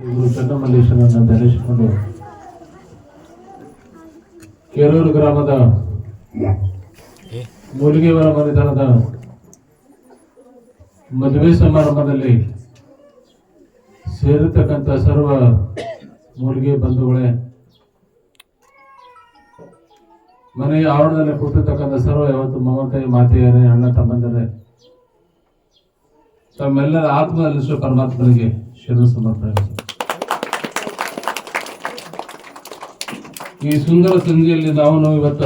ಇವರು ಚನ್ನಮಲ್ಲೇಶ್ವರನ ಧರಿಸಿಕೊಂಡು ಕೇರೂರು ಗ್ರಾಮದ ಮೂಲಿಗೆಯವರ ಮನೆತನದ ಮದುವೆ ಸಮಾರಂಭದಲ್ಲಿ ಸೇರಿರ್ತಕ್ಕಂಥ ಸರ್ವ ಮೂಲಿಗೆ ಬಂಧುಗಳೇ, ಮನೆಯ ಆವರಣದಲ್ಲಿ ಕೂತಿರ್ತಕ್ಕಂಥ ಸರ್ವ ಯಾವತ್ತು ಮಮತೆ ಮಾತೆಯರೇ, ಅಣ್ಣ ತಮ್ಮಂದರೇ, ತಮ್ಮೆಲ್ಲರ ಆತ್ಮದಲ್ಲಿರುವ ಪರಮಾತ್ಮನಿಗೆ ಶರಣ ಸಮರ್ಪಣೆ. ಈ ಸುಂದರ ಸಂಧಿಯಲ್ಲಿ ನಾವು ಇವತ್ತ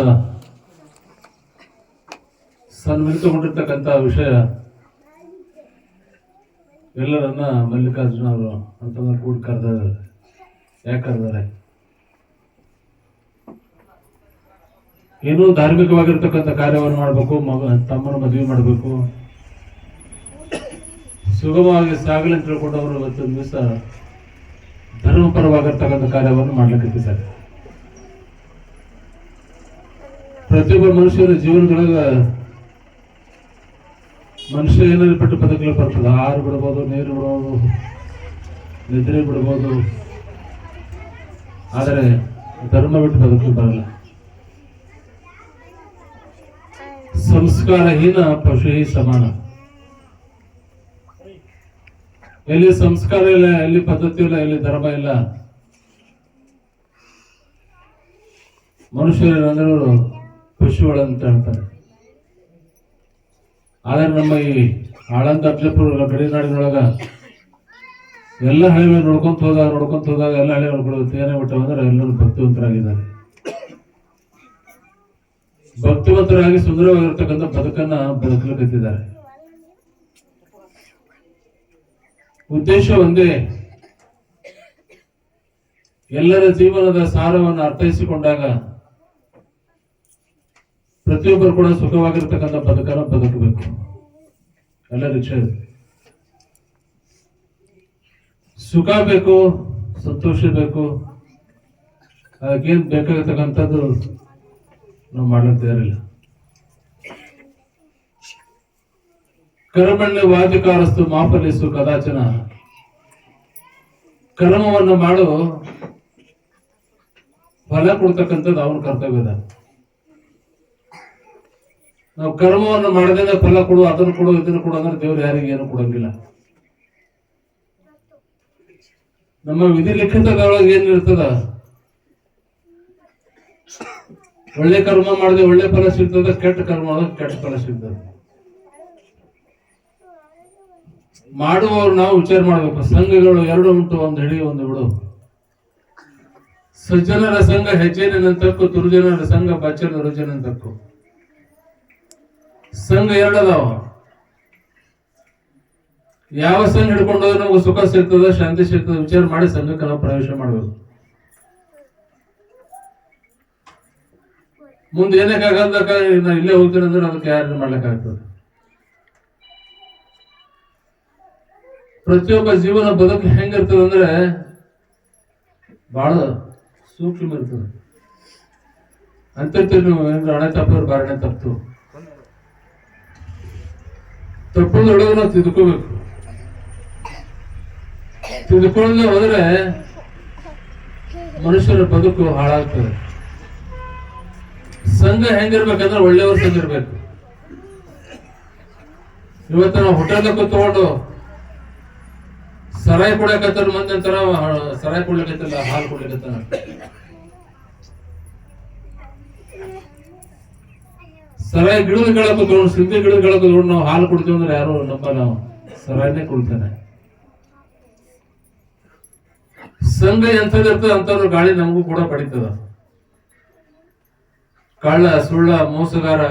ಸನ್ಮಿಳಿತಗೊಂಡಿರ್ತಕ್ಕಂಥ ವಿಷಯ ಎಲ್ಲರನ್ನ ಮಲ್ಲಿಕಾರ್ಜುನ ಅವರು ಅಂತಂದ್ರೆ ಕೂಡಿ ಕರೆದಾರೆ. ಯಾಕೆ ಕರೆದಾರೆ? ಏನೋ ಧಾರ್ಮಿಕವಾಗಿರ್ತಕ್ಕಂಥ ಕಾರ್ಯವನ್ನು ಮಾಡಬೇಕು, ತಮ್ಮನ ಮದುವೆ ಮಾಡಬೇಕು, ಸುಗಮವಾಗಿ ಸಾಗಲಿ ಅಂತ ತಿಳ್ಕೊಂಡು ಅವರು ಇವತ್ತೊಂದು ದಿವಸ ಧರ್ಮಪರವಾಗಿರ್ತಕ್ಕಂಥ ಕಾರ್ಯವನ್ನು ಮಾಡ್ಲಿಕ್ಕಿದ್ದಾರೆ. ಪ್ರತಿಯೊಬ್ಬ ಮನುಷ್ಯರ ಜೀವನದೊಳಗ ಮನುಷ್ಯ ಏನಾದ್ರು ಪಟ್ಟು ಬದುಕಲು ಬರ್ತದೆ. ಆಹಾರ ಬಿಡ್ಬೋದು, ನೀರು ಬಿಡ್ಬೋದು, ನಿದ್ರೆ ಬಿಡ್ಬೋದು, ಆದರೆ ಧರ್ಮ ಬಿಟ್ಟು ಬದುಕಲು ಬರಲ್ಲ. ಸಂಸ್ಕಾರಹೀನ ಪಶು ಸಮಾನ. ಎಲ್ಲಿ ಸಂಸ್ಕಾರ ಇಲ್ಲ, ಎಲ್ಲಿ ಪದ್ಧತಿ ಇಲ್ಲ, ಎಲ್ಲಿ ಧರ್ಮ ಇಲ್ಲ, ಮನುಷ್ಯರು ಪಶುಗಳಂತ ಹೇಳ್ತಾರೆ. ಆದರೆ ನಮ್ಮ ಈ ಆಳಂದ ಅಫಜಲ್ಪುರ ಗಡಿನಾಡಿನೊಳಗ ಎಲ್ಲ ಹಳ್ಳಿ ನೋಡ್ಕೊಂತ ಹೋದಾಗ ಎಲ್ಲ ಹಳ್ಳಿ ನೋಡ್ಕೊಳ್ಳೋದು ಏನೇ ಬಿಟ್ಟು ಅಂದ್ರೆ ಎಲ್ಲರೂ ಭಕ್ತಿವಂತರಾಗಿದ್ದಾರೆ. ಭಕ್ತಿವಂತರಾಗಿ ಸುಂದರವಾಗಿರ್ತಕ್ಕಂಥ ಬದುಕನ್ನ ಬದುಕಲಿಕ್ಕಿದ್ದಾರೆ. ಉದ್ದೇಶ ಒಂದೇ, ಎಲ್ಲರ ಜೀವನದ ಸಾರವನ್ನು ಅರ್ಥೈಸಿಕೊಂಡಾಗ ಪ್ರತಿಯೊಬ್ಬರು ಕೂಡ ಸುಖವಾಗಿರ್ತಕ್ಕಂಥ ಬದುಕನ್ನು ಬದುಕಬೇಕು. ಎಲ್ಲರ ಇಚ್ಛೆ ಸುಖ ಬೇಕು, ಸಂತೋಷ ಬೇಕು. ಅದಕ್ಕೇನ್ ಬೇಕಾಗಿರ್ತಕ್ಕಂಥದ್ದು ನಾವು ಮಾಡ್ಲಿಕ್ಕೆ ತಯಾರಿಲ್ಲ. ಕರ್ಮಣ್ಯ ವಾದಿಕಾರಸ್ತು ಮಾಫಲಿಸು ಕದಾಚನ. ಕರ್ಮವನ್ನು ಮಾಡು, ಫಲ ಕೊಡ್ತಕ್ಕಂಥದ್ದು ಅವನ ಕರ್ತವ್ಯದ. ನಾವು ಕರ್ಮವನ್ನು ಮಾಡದೇ ಫಲ ಕೊಡು, ಅದನ್ನು ಕೊಡು, ಇದನ್ನು ಕೊಡು ಅಂದ್ರೆ ದೇವ್ರು ಯಾರಿಗೆ ಏನು ಕೊಡಂಗಿಲ್ಲ. ನಮ್ಮ ವಿಧಿ ಲಿಖಿತದೊಳಗೆ ಏನಿರ್ತದ, ಒಳ್ಳೆ ಕರ್ಮ ಮಾಡದೆ ಒಳ್ಳೆ ಫಲ ಸಿಗ್ತದ, ಕೆಟ್ಟ ಕರ್ಮ ಮಾಡಿದ್ರೆ ಕೆಟ್ಟ ಫಲ ಸಿಗ್ತದೆ. ಮಾಡುವವರು ನಾವು ವಿಚಾರ ಮಾಡ್ಬೇಕು. ಸಂಘಗಳು ಎರಡು ಉಂಟು, ಒಂದು ಹಿಡಿ ಒಂದು ಬಿಡು. ಸಜ್ಜನರ ಸಂಘ ಹೆಜ್ಜೆನಂತಕ್ಕು, ದುರ್ಜನರ ಸಂಘ ಬಚ್ಚನ ರುಜನಂತಕ್ಕು. ಸಂಘ ಎರಡದಾವ. ಯಾವ ಸಂಘ ಹಿಡ್ಕೊಂಡೋದ್ರೆ ನಮ್ಗೆ ಸುಖ ಸಿಗ್ತದ, ಶಾಂತಿ ಸಿಗ್ತದ ವಿಚಾರ ಮಾಡಿ ಸಂಘಕ್ಕೆ ನಾವು ಪ್ರವೇಶ ಮಾಡಬೇಕು. ಮುಂದೆ ಏನಕ್ಕಾಗಲ್ದಕ್ಕ ನಾ ಇಲ್ಲೇ ಹೋಗ್ತೀನಿ ಅಂದ್ರೆ ಅದಕ್ಕೆ ಯಾರು ಮಾಡ್ಲಿಕ್ಕಾಗ್ತದೆ. ಪ್ರತಿಯೊಬ್ಬ ಜೀವನ ಬದುಕು ಹೆಂಗಿರ್ತದೆ ಅಂದ್ರೆ ಬಹಳ ಸೂಕ್ಷ್ಮ ಇರ್ತದೆ. ಅಂತಿರ್ತೀವಿ ನೀವು ಏನಾದ್ರು ಹಣೆ ತಪ್ಪಿದ್ರೆ ಬಾರಣೆ ತಪ್ಪು. ತಪ್ಪದೊಳಗೆ ನಾವು ತಿದ್ಕೋಬೇಕು. ತಿದ್ಕೊಳ್ಳದೆ ಹೋದ್ರೆ ಮನುಷ್ಯರ ಬದುಕು ಹಾಳಾಗ್ತದೆ. ಸಂಘ ಹೆಂಗಿರ್ಬೇಕಂದ್ರೆ ಒಳ್ಳೆಯವ್ರ ಸಂಘ ಇರ್ಬೇಕು. ಇವತ್ತು ನಾವು ಹೋಟೆಲ್ ಕೂತ್ಕೊಂಡು ಸರಾಯಿ ಕುಡಿಯಕತ್ತಾರ, ಮಂದಿ ಅಂತಾರ ಸರಾಯಿ ಕುಡ್ಲಿಕ್ಕತ್ತಿಲ್ಲ, ಹಾಲು ಕುಡ್ಲಿಕ್ಕತ್ತಾರ. ಸರಾಯಿ ಗಿಡದ ಕೆಳಗೆ ಕೂತ್ಕೊಂಡು, ಸಿಂಧಿ ಗಿಡದ ಕೆಳಗೆ ಕೂತ್ಕೊಂಡು ನಾವು ಹಾಲು ಕುಡ್ತೀವಿ ಅಂದ್ರೆ ಯಾರು ನಮ್ಮ ನಾವು ಸರಾಯಿನೇ ಕುಡ್ತಾನೆ. ಸಂಘ ಎಂಥದಿರ್ತದೆ ಅಂತವ್ರು ಗಾಳಿ ನಮಗೂ ಕೂಡ ಪಡಿತದ. ಕಳ್ಳ, ಸುಳ್ಳ, ಮೋಸಗಾರ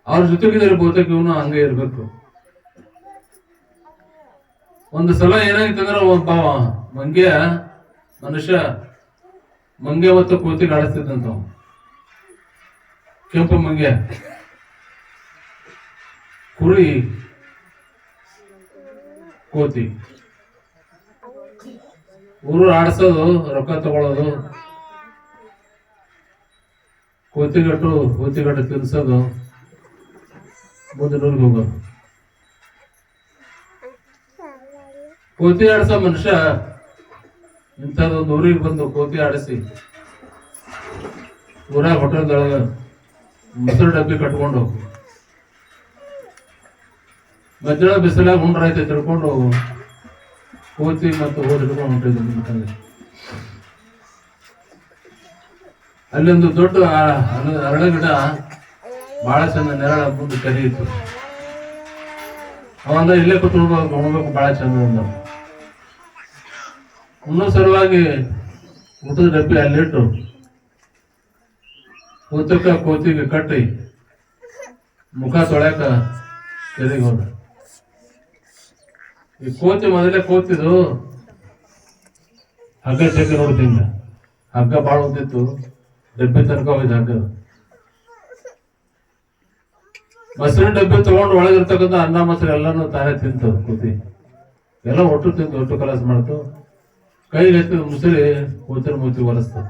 ಅವ್ರ ಜೊತೆಗಿದ್ರೆ ಬಹುತೇಕ ಇವನು ಹಂಗೆ ಇರ್ಬೇಕು. ಒಂದು ಸಲ ಏನಾಗಿತ್ತಂದ್ರೆ ಒಬ್ಬ ಮಂಗ್ಯ ಮನುಷ್ಯ ಮಂಗ್ಯ ಮತ್ತು ಕೋತಿಗೆ ಆಡಿಸ್ತಿದ್ದಂತ. ಕೆಂಪು ಮಂಗ್ಯ ಕುರಿ ಕೋತಿ ಊರು ಆಡ್ಸೋದು, ರೊಕ್ಕ ತಗೊಳ್ಳೋದು, ಕೋತಿಗಟ್ಟು ತಿನ್ಸೋದು, ಮುಂದೆ ನೂರಿಗೆ ಹೋಗೋದು. ಕೋತಿ ಆಡಿಸೋ ಮನುಷ್ಯ ಇಂಥದ್ದೊಂದು ಊರಿಗೆ ಬಂದು ಕೋತಿ ಆಡಿಸಿ ಊರಾಗ ಹೋಟೆಲ್ದೊಳಗ ಮೊಸರು ಡಬ್ಬಿ ಕಟ್ಕೊಂಡು ಮಧ್ಯಾಹ್ನ ಬಿಸಿಲಾಗ ಉಂಡ್ರಾಯ್ತು ತಿಳ್ಕೊಂಡು ಕೋತಿ ಮತ್ತು ಹೋದ್ ಹಿಡ್ಕೊಂಡು ಹೊಂಟಿದ್ರು ನಿಮ್ಮ ತಂದೆ. ಅಲ್ಲೊಂದು ದೊಡ್ಡ ಅರಳ ಗಿಡ ಬಹಳ ಚಂದ ನೆರಳ ಮುಂದೆ ಕರಿ ಇತ್ತು. ಅವಂದ ಇಲ್ಲೇ ಕೂತ್ಕೊಳ್ಬೇಕು ಉಣ್ಬೇಕು ಬಹಳ ಚಂದ ಅಂದ. ಇನ್ನೂ ಸಲುವಾಗಿ ಊಟದ ಡಬ್ಬಿ ಅಲ್ಲಿಟ್ಟು ಊಟಕ್ಕ ಕೋತಿಗೆ ಕಟ್ಟಿ ಮುಖ ತೊಳ್ಯಾಕ ಕೆರೆಗೆ ಹೋದ. ಈ ಕೋತಿ ಮೊದಲೇ ಕೋತಿದು ಹಗ್ಗ ಚೆಕ್ಕ ನೋಡ್ತಿಂದ. ಹಗ್ಗ ಬಾಳ ಹೊಂದಿತ್ತು, ಡಬ್ಬಿ ತನಕ ಹೋಯ್ತು ಹಗ್ಗದ. ಮೊಸರಿನ ಡಬ್ಬಿ ತಗೊಂಡು ಒಳಗಿರ್ತಕ್ಕಂಥ ಅನ್ನ ಮೊಸರು ಎಲ್ಲಾನು ತಾನೇ ತಿಂತು ಕೋತಿ. ಎಲ್ಲ ಒಟ್ಟು ತಿಂತು, ಒಟ್ಟು ಕಲಸ ಮಾಡ್ತು. ಕೈಗೆ ಎತ್ತಿದ ಮುಸುರಿ ಕೋತಿನ ಮೂತಿ ಒರೆಸ್ತು.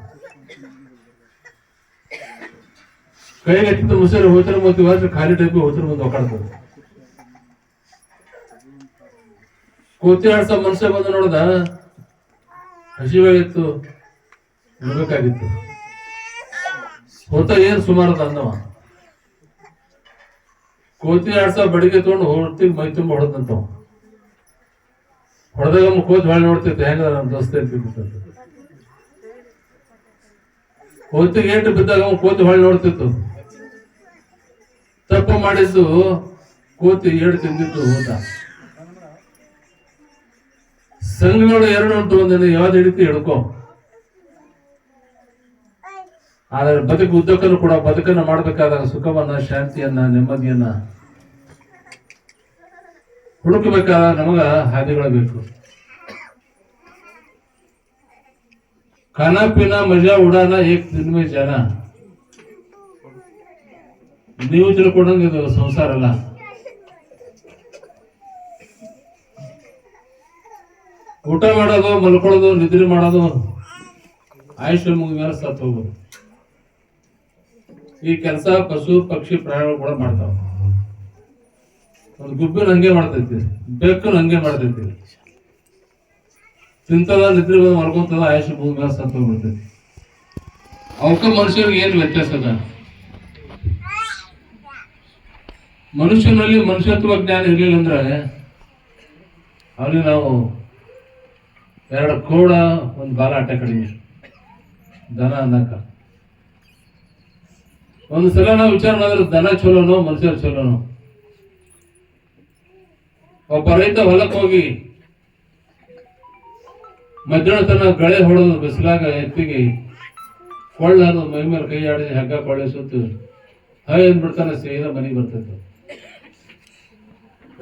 ಕೈಗೆ ಎತ್ತಿದ ಮುಸುರಿ ಹೋತಿನ ಮೂತಿ ಒರೆಸಿ ಖಾಲಿ ಡಬ್ಬಿ ಹೋತಿನ ಮುಂದೆ ಒಕ್ಕಾಡ್ತದೆ. ಕೋತಿ ಆಡ್ಸೋ ಮನುಷ್ಯ ಬಂದು ನೋಡ್ದ, ಹಸಿವಾಗಿತ್ತು, ಇರ್ಬೇಕಾಗಿತ್ತು. ಹೋತ ಏನ್ ಸುಮಾರದ ಅಂದವ. ಕೋತಿ ಆಡ್ಸೋ ಬಡಿಗೆ ತಗೊಂಡು ಹೊರ್ತಿಗೆ ಮೈ ತುಂಬ ಹೊಡೆದಂತವ. ಹೊಡೆದಾಗ ಕೋತಿ ಹೊಳೆ ನೋಡ್ತಿತ್ತು, ಹೆಂಗ ನಮ್ಮ ದೋಸ್ತ ಇರ್ತಿತ್ತು. ಕೋತಿಗೆ ಏಟು ಬಿದ್ದಾಗ ಕೋತಿ ಹೊಳೆ ನೋಡ್ತಿತ್ತು. ತಪ್ಪು ಮಾಡಿದ್ದು ಕೋತಿ ಏಡು ತಿಂದಿತ್ತು ಹೋತ. ಸಂಘಗಳು ಎರಡು ಉಂಟು, ಒಂದಿನ ಯಾವ್ದು ಹಿಡಿತು ಹಿಡ್ಕೊ. ಆದ್ರೆ ಬದುಕು ಉದ್ದಕ್ಕನ್ನು ಕೂಡ ಬದುಕನ್ನು ಮಾಡಬೇಕಾದಾಗ ಸುಖವನ್ನ, ಶಾಂತಿಯನ್ನ, ನೆಮ್ಮದಿಯನ್ನ ಹುಡುಕಬೇಕಾದ ನಮಗ ಹಾದಿಗಳು ಬೇಕು. ಖಾನಾ ಪೀನಾ ಮಜಾ ಉಡಾನ ಏಕ್ ದಿನ ಮೇ ಜಾನ. ನೀವು ತಿಳ್ಕೊಂಡಂಗೆ ಇದು ಸಂಸಾರ ಅಲ್ಲ. ಊಟ ಮಾಡೋದು, ಮಲ್ಕೊಳ್ಳೋದು, ನಿದ್ರೆ ಮಾಡೋದು, ಆಯುಷ್ಯ ಮುಗಿದ ಮೇಲೆ ಸತ್ತು ಹೋಗೋದು. ಈ ಕೆಲಸ ಪಶು ಪಕ್ಷಿ ಪ್ರಾಣಿಗಳು ಕೂಡ ಮಾಡ್ತಾವ. ಒಂದು ಗುಬ್ಬಿನ ಹಂಗೆ ಮಾಡ್ತೈತಿ, ಬೆಕ್ಕನ ಹಂಗೆ ಮಾಡ್ತೈತಿ. ತಿಂತದ, ನಿದ್ರೆ ಮಲ್ಕೊಂತದ, ಆಯುಷ್ಯ ಮುಗಿದ ಮೇಲೆ ಸತ್ತು ಹೋಗ್ಬಿಡ್ತೈತಿ. ಅವಕ್ಕ ಮನುಷ್ಯರಿಗೆ ಏನು ವ್ಯತ್ಯಾಸ ಅದ? ಮನುಷ್ಯನಲ್ಲಿ ಮನುಷ್ಯತ್ವ ಜ್ಞಾನ ಇರ್ಲಿಲ್ಲ ಅಂದ್ರೆ ಅವ್ರಿಗೆ ನಾವು ಎರಡು ಕೋಡ ಒಂದು ಬಾಲ ಆಟ ಕಡಿಮೆ ದನ ಅನ್ನಕ. ಒಂದು ಸಲ ನಾವು ವಿಚಾರ ಮಾಡಿದ್ರೆ ದನ ಚಲೋನೋ ಮನುಷ್ಯರು ಚಲೋನೋ? ಒಬ್ಬ ರೈತ ಹೊಲಕ್ಕೆ ಹೋಗಿ ಮಧ್ಯಾಹ್ನ ತನ ಗಳೆ ಹೊಡೆದು ಬಿಸಿಲಾಗ ಎತ್ತಿಗೆ ಕೊಳ್ಳನ್ನು ಮೈ ಮೇಲೆ ಕೈ ಆಡಿ ಹಗ್ಗ ಕೊಳ್ಳೆ ಸುತ್ತು ಹೈ ಅಂದ್ಬಿಡ್ತಾನೆ, ಸೀದಾ ಮನೆಗೆ ಬರ್ತೈತೆ.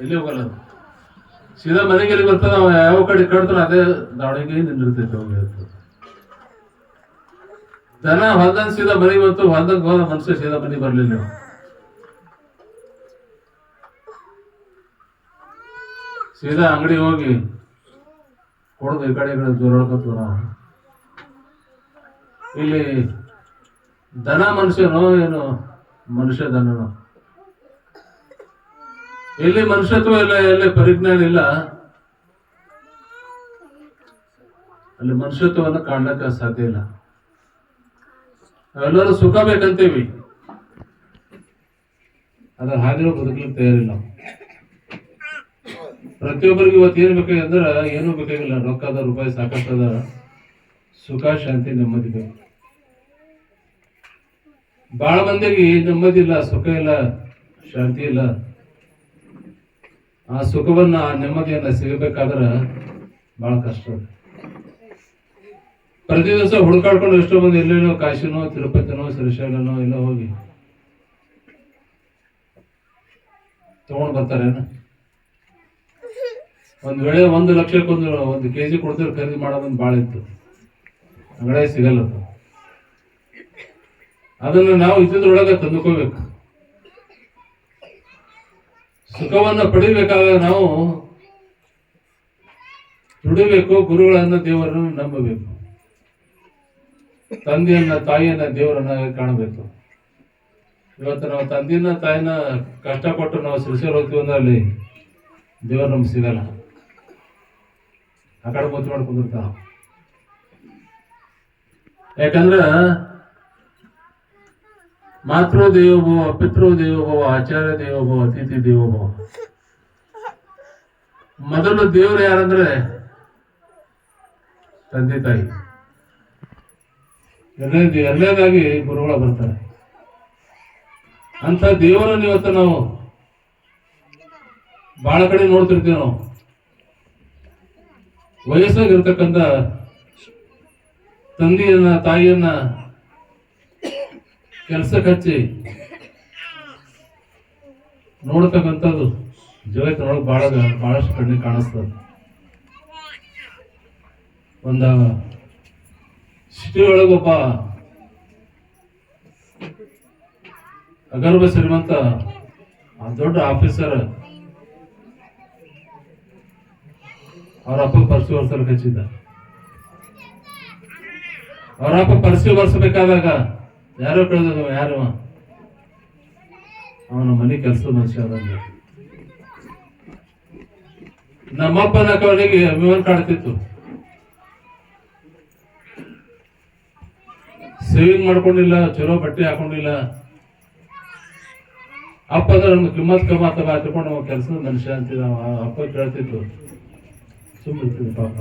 ಎಲ್ಲಿ ಹೋಗಲ್ಲ, ಸೀದಾ ಮನೆಗೆ ಎಲ್ಲಿ ಬರ್ತದ. ಅವ ಯಾವ ಕಡೆ ಕಡ್ತಾನ ಅದೇ ದಾವಣಿಗೆ ನಿಂದಿರ್ತೈತೆ. ಹೋಗಿ ದನ ಹೊಲ್ದಂಗ್ ಸೀದಾ ಮನೆಗೆ ಬಂತು, ಹೊಲ್ದಂಗ್ ಹೋದ ಮನುಷ್ಯ ಸೀದಾ ಮನೆಗೆ ಬರ್ಲಿಲ್ಲ. ಸೀದಾ ಅಂಗಡಿ ಹೋಗಿ ಹೊಡೆದು ಈ ಕಡೆ ಜೋರಾಡ್ಕೊತ ನಾವು. ಇಲ್ಲಿ ದನ ಮನುಷ್ಯನೋ ಏನು ಮನುಷ್ಯ ದನನೋ? ಎಲ್ಲಿ ಮನುಷ್ಯತ್ವ ಇಲ್ಲ, ಎಲ್ಲಿ ಪರಿಜ್ಞಾನ ಇಲ್ಲ, ಅಲ್ಲಿ ಮನುಷ್ಯತ್ವವನ್ನು ಕಾಣ್ಲಿಕ್ಕೆ ಸಾಧ್ಯ ಇಲ್ಲ. ನಾವೆಲ್ಲರೂ ಸುಖ ಬೇಕಂತೀವಿ, ಅದ್ರ ಹಾದಿರೋ ಬದುಕಲಿಕ್ಕೆ ತಯಾರಿಲ್ಲ. ಪ್ರತಿಯೊಬ್ಬರಿಗೆ ಇವತ್ತು ಏನ್ ಬೇಕಾಗಂದ್ರ ಏನೂ ಬೇಕಾಗಿಲ್ಲ. ರೊಕ್ಕದ, ರೂಪಾಯಿ ಸಾಕಷ್ಟದ, ಸುಖ, ಶಾಂತಿ, ನೆಮ್ಮದಿ ಬೇಕು. ಬಹಳ ಮಂದಿಗೆ ನೆಮ್ಮದಿ ಇಲ್ಲ, ಸುಖ ಇಲ್ಲ, ಶಾಂತಿ ಇಲ್ಲ. ಆ ಸುಖವನ್ನ, ಆ ನೆಮ್ಮದಿಯನ್ನ ಸಿಗಬೇಕಾದ್ರ ಬಹಳ ಕಷ್ಟ. ಪ್ರತಿ ದಿವಸ ಹುಡುಕಾಡ್ಕೊಂಡು ಎಷ್ಟೋ ಮಂದಿ ಎಲ್ಲೇನೋ ಕಾಶಿನೋ, ತಿರುಪತಿನೋ, ಶ್ರೀಶೈಲನೋ ಎಲ್ಲ ಹೋಗಿ ತಗೊಂಡ್ ಬರ್ತಾರೇನ? ಒಂದ್ ವೇಳೆ 1 ಲಕ್ಷಕ್ಕೊಂದು 1 kg ಕೊಡ್ತಾರೆ, ಖರೀದಿ ಮಾಡೋದೊಂದು ಬಾಳ ಇತ್ತು. ಅಂಗಡಿ ಸಿಗಲ್ಲ. ಅದನ್ನ ನಾವು ಇದ್ರೊಳಗೆ ತಂದುಕೋಬೇಕು. ಸುಖವನ್ನ ಪಡಿಬೇಕಾದ್ರೆ ನಾವು ದುಡಿಬೇಕು, ಗುರುಗಳನ್ನ, ದೇವರನ್ನು ನಂಬಬೇಕು, ತಂದೆಯನ್ನ, ತಾಯಿಯನ್ನ, ದೇವರನ್ನ ಕಾಣಬೇಕು. ಇವತ್ತು ನಾವು ತಂದೆಯನ್ನ, ತಾಯಿನ ಕಷ್ಟಪಟ್ಟು ನಾವು ಶ್ರೀಶೈಲ ಹೋಗ್ತೀವಿ ಅಂದ್ರೆ ಅಲ್ಲಿ ದೇವರು ನಮ್ಗೆ ಸಿಗಲ್ಲ. ಆ ಕಡೆ ಕೂತ್ಕೊಂಡು ಕುಂದಿರ್ತಾನ. ಯಾಕಂದ್ರ ಮಾತೃ ದೇವೋಭವ, ಪಿತೃ ದೇವೋಭವ, ಆಚಾರ್ಯ ದೇವೋಭವ, ಅತಿಥಿ ದೇವೋಭವ. ಮೊದಲು ದೇವರು ಯಾರಂದ್ರೆ ತಂದೆ ತಾಯಿ. ಎರಡನೇದಾಗಿ ಗುರುಗಳ ಬರ್ತಾರೆ. ಅಂತ ದೇವರನ್ನು ಇವತ್ತು ನಾವು ಬಹಳ ಕಡೆ ನೋಡ್ತಿರ್ತೀವಿ. ನಾವು ವಯಸ್ಸಾಗಿರ್ತಕ್ಕಂಥ ತಂದೆಯನ್ನ ತಾಯಿಯನ್ನ ಕೆಲಸಕ್ಕೆ ಹಚ್ಚಿ ನೋಡ್ತಕ್ಕಂಥದ್ದು ಜಗತ್ತಿನೊಳಗೆ ಬಹಳಷ್ಟು ಕಣ್ಣಿಗೆ ಕಾಣಿಸ್ತದೆ. ಒಂದ ಸಿಟಿ ಒಳಗೊಬ್ಬ ಅಗರ್ಭ ಶ್ರೀಮಂತ ದೊಡ್ಡ ಆಫೀಸರ್ ಅವ್ರ ಅಪ್ಪ ಪರ್ಸಿ ವರ್ಷಕ್ಕೆ ಹಚ್ಚಿದ್ದ. ಅವ್ರ ಅಪ್ಪ ಪರ್ಸಿ ಬರ್ಸಬೇಕಾದಾಗ ಯಾರೋ ಕೇಳಿದ, ಯಾರು? ಅವನ ಮನೆ ಕೆಲಸದ ಮನುಷ್ಯ ಅದಂಗೆ. ನಮ್ಮಪ್ಪನ ಅವನಿಗೆ ಅಭಿಮಾನ ಕಾಡ್ತಿತ್ತು. ಸೇವಿಂಗ್ ಮಾಡ್ಕೊಂಡಿಲ್ಲ, ಚಲೋ ಬಟ್ಟೆ ಹಾಕೊಂಡಿಲ್ಲ. ಅಪ್ಪ ಅಂದ್ರೆ ನಮ್ಗೆ ಕಿಮ್ಮತ್ ಹಾಕೊಂಡು ನಾವು ಕೆಲಸದ ಮನುಷ್ಯ ಅಂತಿದ್ದ. ಅಪ್ಪ ಕೇಳ್ತಿತ್ತು, ಸುಮ್ಮನೆ ಪಾಪ.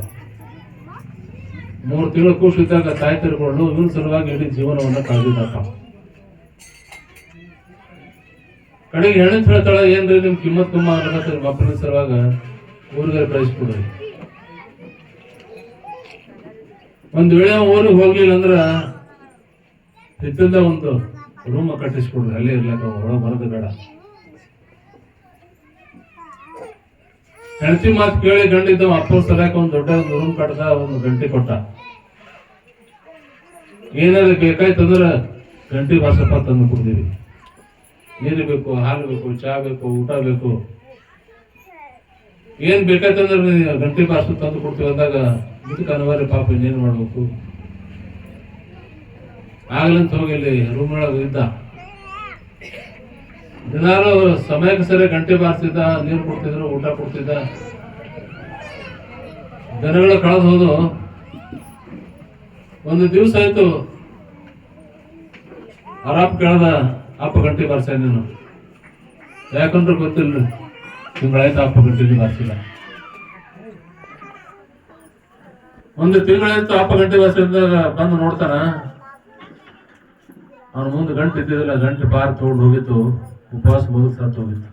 3 ತಿಂಗಳು ಕೂಸಿದ್ದಾಗ ತಾಯಿ ತಿರ್ಕೊಂಡು ಇವನ್ ಸಲುವಾಗಿ ಇಡೀ ಜೀವನವನ್ನ ಕಳೆದಿದ್ದಪ್ಪ. ಕಡೆಗೆ ಹೆಣ್ಣು ಹೇಳ್ತಾಳ, ಏನ್ರಿ ನಿಮ್ ಕಿಮ್ಮತ್ ಕಮ್ಮ ಆಗತ್ತ, ನಿಮ್ಮ ಅಪ್ಪನ ಸಲುವಾಗ ಊರಿಗೆ ಕಳಿಸ್ಕೊಡ್ರಿ. ಒಂದ್ ವೇಳೆ ಊರಿಗೆ ಹೋಗ್ಲಿಲ್ಲ ಅಂದ್ರ ಹಿತ್ತಲ್ದ ಒಂದು ರೂಮ್ ಕಟ್ಟಿಸ್ಕೊಡ್ರಿ, ಅಲ್ಲೇ ಇರ್ಲಕ್ಕ, ಒಳಗೆ ಬರೋದು ಬೇಡ. ಹೆಂಡತಿ ಮಾತು ಕೇಳಿ ಗಂಡಿದ್ದ ಅಪ್ಪನ ಸಲಕ ಒಂದು ದೊಡ್ಡ ಒಂದು ರೂಮ್ ಕಟ್ಟದ, ಒಂದು ಗಂಟೆ ಕೊಟ್ಟ. ಏನಾದ್ರು ಬೇಕಾಯ್ತಂದ್ರ ಗಂಟೆ ಬಾಸಪ್ಪ ತಂದು ಕೊಡ್ತೀವಿ. ನೀರು ಬೇಕು, ಹಾಲು ಬೇಕು, ಚಹಾ ಬೇಕು, ಊಟ ಬೇಕು, ಏನ್ ಬೇಕಾಯ್ತಂದ್ರೆ ಗಂಟೆ ಬಾಸು ತಂದು ಕೊಡ್ತೀವಿ ಅಂದಾಗ ಇದಕ್ಕೆ ಅನಿವಾರ್ಯ. ಪಾಪ ಇನ್ನೇನ್ ಮಾಡ್ಬೇಕು, ಆಗ್ಲಂತ ಹೋಗಿ ಇಲ್ಲಿ ರೂಮ್ ಒಳಗೆ ಇದ್ದ. ದಿನಾರು ಸಮಯಕ್ಕೆ ಸರಿ ಗಂಟೆ ಬಾರಿಸಿದ್ದ, ನೀರು ಕೊಡ್ತಿದ್ರು, ಊಟ ಕೊಡ್ತಿದ್ದ. ದಿನಗಳು ಕಳೆದು ಹೋದು. ಒಂದು ದಿವಸ ಆಯ್ತು, ಅರಾಪ್ ಕೇಳ್ದ, ಅಪ್ಪ ಗಂಟೆ ಬಾರಿಸ ನೀನು? ಯಾಕಂದ್ರೆ ಗೊತ್ತಿಲ್ಲ, ತಿಂಗಳಾಯ್ತು ಅಪ್ಪ ಗಂಟೆ ಬಾರಿಸಿಲ್ಲ. ಒಂದು ತಿಂಗಳಾಯ್ತು ಅಪ್ಪ ಗಂಟೆ ಬಾರಿಸಿದಾಗ ಬಂದು ನೋಡ್ತಾನ, ಅವನ ಮುಂದೆ ಗಂಟೆ ಇದ್ದಿದ್ದಿಲ್ಲ. ಗಂಟೆ ಬಾರ್ ತಗೊಂಡು ಹೋಗಿತ್ತು, ಉಪವಾಸ ಮುಗಿದು ಸತ್ತು ಹೋಗಿತ್ತು.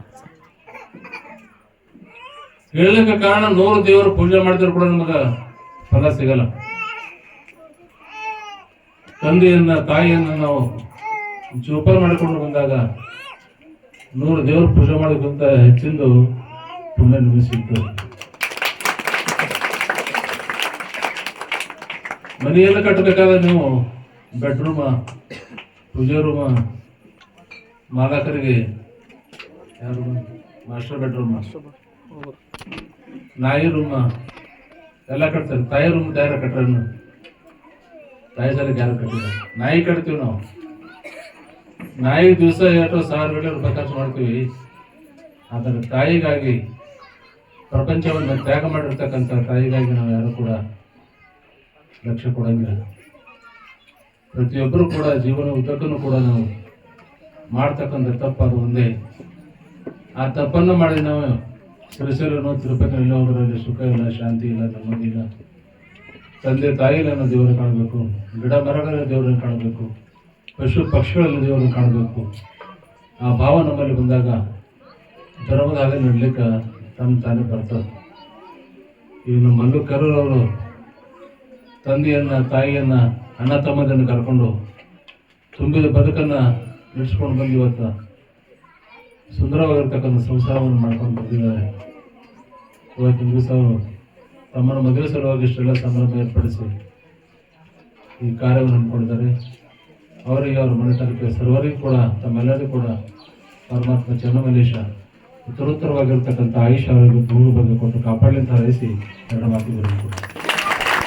ಹೇಳಲಿಕ್ಕೆ ಕಾರಣ 100 ದೇವರು ಪೂಜೆ ಮಾಡಿದ್ರು ಕೂಡ ನಮಗ ಫಲ ಸಿಗಲ್ಲ. ತಂದೆಯನ್ನ ತಾಯಿಯನ್ನ ನಾವು ಜೋಪಾನ ಮಾಡಿಕೊಂಡು ಬಂದಾಗ 100 ದೇವರು ಪೂಜೆ ಮಾಡೋದಕ್ಕಿಂತ ಹೆಚ್ಚಿಂದು ಪುಣ್ಯ ನಿಮಗೆ ಸಿಗ್ತದೆ. ಮನೆಯೆಲ್ಲ ಕಟ್ಟಬೇಕಾದ್ರೆ ನೀವು ಬೆಡ್ರೂಮ, ಪೂಜೆ ರೂಮ, ಮಾಲಕರಿಗೆ ಯಾರು ಮಾಸ್ಟರ್ ಬೆಡ್ರೂಮ್, ನಾಯಿ ರೂಮ ಎಲ್ಲ ಕಟ್ತಾರೆ. ತಾಯಿ ರೂಮ್ ಯಾರ ಕಟ್ಟ? ತಾಯಿ ಸಾಲಿಗೆ ಯಾರು ಕಟ್ಟಿಲ್ಲ. ನಾಯಿ ಕಟ್ತೀವಿ ನಾವು. ನಾಯಿ ದಿವಸ 2,000 ರೂಪಾಯಿ ಖರ್ಚು ಮಾಡ್ತೀವಿ. ಆದರೆ ತಾಯಿಗಾಗಿ, ಪ್ರಪಂಚವನ್ನು ತ್ಯಾಗ ಮಾಡಿರ್ತಕ್ಕಂಥ ತಾಯಿಗಾಗಿ ನಾವು ಯಾರು ಕೂಡ ಲಕ್ಷ್ಯ ಕೊಡಂಗಿಲ್ಲ. ಪ್ರತಿಯೊಬ್ಬರು ಕೂಡ ಜೀವನ ಉದ್ದಕ್ಕೂ ಕೂಡ ನಾವು ಮಾಡ್ತಕ್ಕಂಥ ತಪ್ಪು ಅದು ಒಂದೇ. ಆ ತಪ್ಪನ್ನು ಮಾಡಿ ನಾವು ಶ್ರೀಶೈಲನೋ ತಿರುಪತಿ ಎಲ್ಲೋದ್ರಲ್ಲಿ ಸುಖ ಇಲ್ಲ, ಶಾಂತಿ ಇಲ್ಲ, ನೆಮ್ಮದಿ ಇಲ್ಲ. ತಂದೆ ತಾಯಿಗಳನ್ನು ದೇವರನ್ನು ಕಾಣಬೇಕು, ಗಿಡ ಮರಗಳಲ್ಲಿ ದೇವರನ್ನು ಕಾಣಬೇಕು, ಪಶು ಪಕ್ಷಿಗಳಲ್ಲಿ ದೇವರನ್ನು ಕಾಣಬೇಕು. ಆ ಭಾವ ನಮ್ಮಲ್ಲಿ ಬಂದಾಗ ಧರ್ಮದ ಹಾಗೆ ನಡ್ಲಿಕ್ಕೆ ತಾನೇ ಬರ್ತದೆ. ಈಗ ನಮ್ಮ ಮಲ್ಲು ಕರೂರವರು ತಂದೆಯನ್ನ, ತಾಯಿಯನ್ನ, ಅಣ್ಣ ತಮ್ಮದನ್ನು ಕರ್ಕೊಂಡು ತುಂಬಿದ ಬದುಕನ್ನ ನಡೆಸ್ಕೊಂಡು ಬಂದು ಇವತ್ತು ಸುಂದರವಾಗಿರ್ತಕ್ಕಂಥ ಸಂಸಾರವನ್ನು ಮಾಡ್ಕೊಂಡು ಬಂದಿದ್ದಾರೆ. ಇವತ್ತಿನ ದಿವಸ ತಮ್ಮನ ಮದುವೆ ಸಲುವಾಗಿ ಇಷ್ಟೆಲ್ಲ ಸಂಭ್ರಮ ಏರ್ಪಡಿಸಿ ಈ ಕಾರ್ಯವನ್ನು ಹಮ್ಮಿಕೊಂಡಿದ್ದಾರೆ. ಅವರಿಗೆ, ಅವರ ಮನೆತನಕ್ಕೆ, ಸರ್ವರಿಗೂ ಕೂಡ, ತಮ್ಮೆಲ್ಲರಿಗೂ ಕೂಡ ಪರಮಾತ್ಮ ಚನ್ನಮಲ್ಲೇಶ ಉತ್ತರೋತ್ತರವಾಗಿರ್ತಕ್ಕಂಥ ಆಯುಷ್ ಅವರಿಗೆ ಭೂಮಿ ಬಗ್ಗೆ ಕೊಟ್ಟು ಕಾಪಾಡಲಿ ಅಂತ ಹಾರೈಸಿ ಎರಡು ಮಾತು ಬರಬೇಕು.